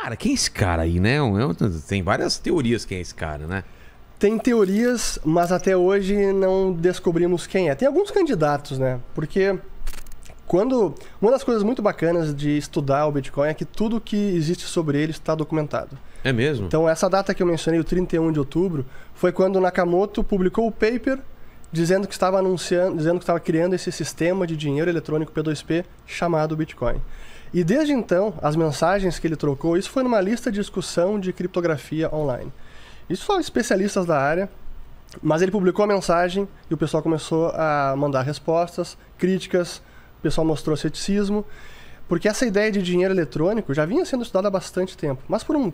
Cara, quem é esse cara aí, né? Tem várias teorias quem é esse cara, né? Tem teorias, mas até hoje não descobrimos quem é. Tem alguns candidatos, né? Porque uma das coisas muito bacanas de estudar o Bitcoin é que tudo que existe sobre ele está documentado. É mesmo? Então, essa data que eu mencionei, o 31 de outubro, foi quando o Nakamoto publicou o paper dizendo que estava criando esse sistema de dinheiro eletrônico P2P chamado Bitcoin. E desde então, as mensagens que ele trocou, isso foi numa lista de discussão de criptografia online. Isso são especialistas da área, mas ele publicou a mensagem e o pessoal começou a mandar respostas, críticas, o pessoal mostrou ceticismo, porque essa ideia de dinheiro eletrônico já vinha sendo estudada há bastante tempo, mas por um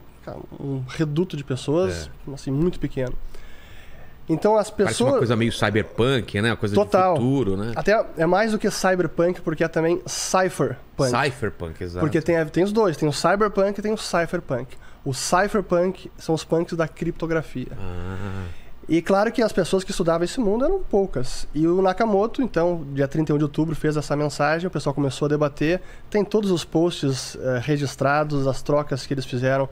reduto de pessoas assim, muito pequeno. Então as pessoas... Parece uma coisa meio cyberpunk, né? Uma coisa Total. de futuro, né? Até é mais do que cyberpunk, porque é também cypherpunk. Cypherpunk, exato. Porque tem os dois, tem o cyberpunk e tem o cypherpunk. O cypherpunk são os punks da criptografia. E claro que as pessoas que estudavam esse mundo eram poucas. E o Nakamoto, então, dia 31 de outubro, fez essa mensagem, o pessoal começou a debater. Tem todos os posts registrados, as trocas que eles fizeram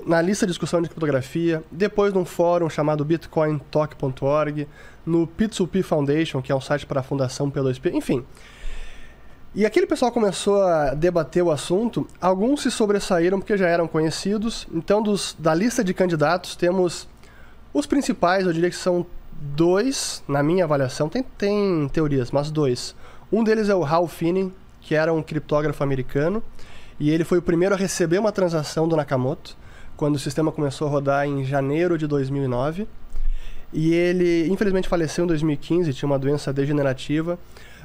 na lista de discussão de criptografia, depois num fórum chamado bitcointalk.org, no P2P Foundation, que é um site para a Fundação P2P, enfim. E aquele pessoal começou a debater o assunto, alguns se sobressaíram porque já eram conhecidos. Então, da lista de candidatos, temos os principais, eu diria que são dois, na minha avaliação, tem teorias, mas dois. Um deles é o Hal Finney, que era um criptógrafo americano, e ele foi o primeiro a receber uma transação do Nakamoto, quando o sistema começou a rodar em janeiro de 2009. E ele, infelizmente, faleceu em 2015, tinha uma doença degenerativa,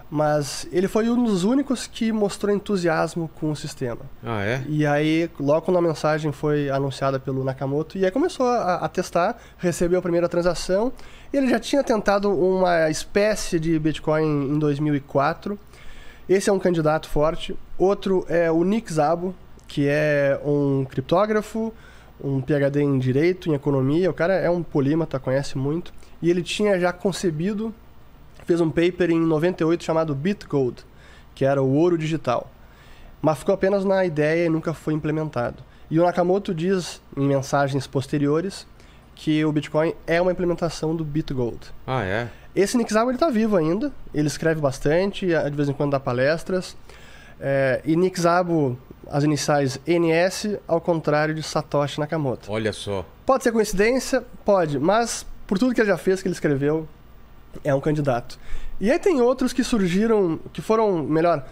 mas ele foi um dos únicos que mostrou entusiasmo com o sistema. Ah, é? E aí, logo quando a mensagem foi anunciada pelo Nakamoto, e aí começou a testar, recebeu a primeira transação, e ele já tinha tentado uma espécie de Bitcoin em 2004. Esse é um candidato forte. Outro é o Nick Szabo, que é um criptógrafo, um PhD em Direito, em Economia. O cara é um polímata, conhece muito. E ele tinha já concebido, fez um paper em 98 chamado BitGold, que era o ouro digital. Mas ficou apenas na ideia e nunca foi implementado. E o Nakamoto diz, em mensagens posteriores, que o Bitcoin é uma implementação do BitGold. Ah, é? Esse Nick Szabo, ele tá vivo ainda, ele escreve bastante, de vez em quando dá palestras. E Nick Szabo, as iniciais NS, ao contrário de Satoshi Nakamoto. Olha só. Pode ser coincidência? Pode, mas por tudo que ele já fez, que ele escreveu, é um candidato. E aí tem outros que surgiram, que foram, melhor,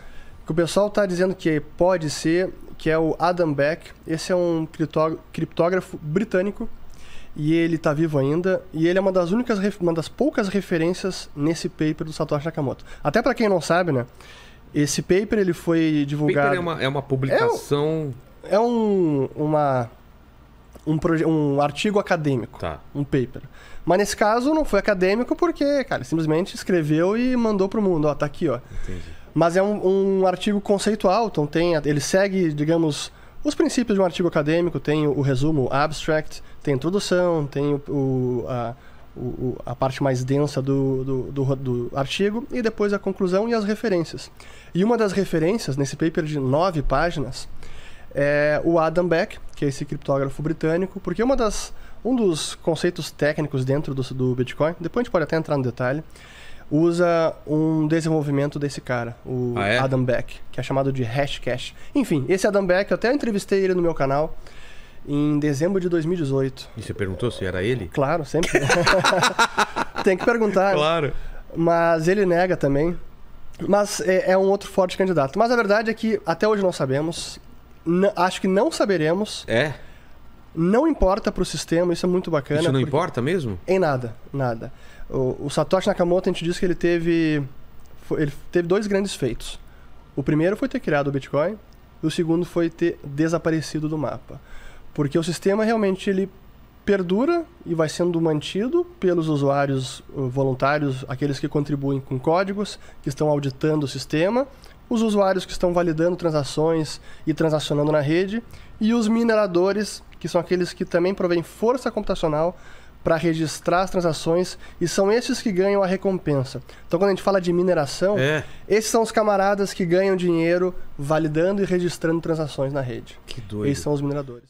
que o pessoal tá dizendo que pode ser, que é o Adam Back. Esse é um criptógrafo britânico, e ele está vivo ainda, e ele é uma das poucas referências nesse paper do Satoshi Nakamoto. Até para quem não sabe, né? Esse paper ele foi divulgado... Paper é uma publicação... É um artigo acadêmico, Tá. Um paper. Mas nesse caso não foi acadêmico porque, cara, ele simplesmente escreveu e mandou pro mundo. Ó, tá aqui, ó. Entendi. Mas é um artigo conceitual, então ele segue, digamos, os princípios de um artigo acadêmico, tem o resumo, o abstract, tem a introdução, tem a parte mais densa do artigo e depois a conclusão e as referências. E uma das referências nesse paper de 9 páginas é o Adam Back, que é esse criptógrafo britânico, porque um dos conceitos técnicos dentro do Bitcoin, depois a gente pode até entrar no detalhe, usa um desenvolvimento desse cara, o Adam Back, que é chamado de Hashcash. Enfim, esse Adam Back, eu até entrevistei ele no meu canal em dezembro de 2018. E você perguntou se era ele? Claro, sempre. Tem que perguntar. Claro. Mas ele nega também. Mas é um outro forte candidato. Mas a verdade é que até hoje não sabemos. Acho que não saberemos. É? Não importa pro sistema, isso é muito bacana. Isso não importa mesmo? Em nada, nada. O Satoshi Nakamoto, a gente diz que ele teve 2 grandes feitos. O primeiro foi ter criado o Bitcoin, e o segundo foi ter desaparecido do mapa. Porque o sistema realmente ele perdura e vai sendo mantido pelos usuários voluntários, aqueles que contribuem com códigos, que estão auditando o sistema, os usuários que estão validando transações e transacionando na rede, e os mineradores, que são aqueles que também provêm força computacional para registrar as transações e são esses que ganham a recompensa. Então, quando a gente fala de mineração, esses são os camaradas que ganham dinheiro validando e registrando transações na rede. Que doido. Esses são os mineradores.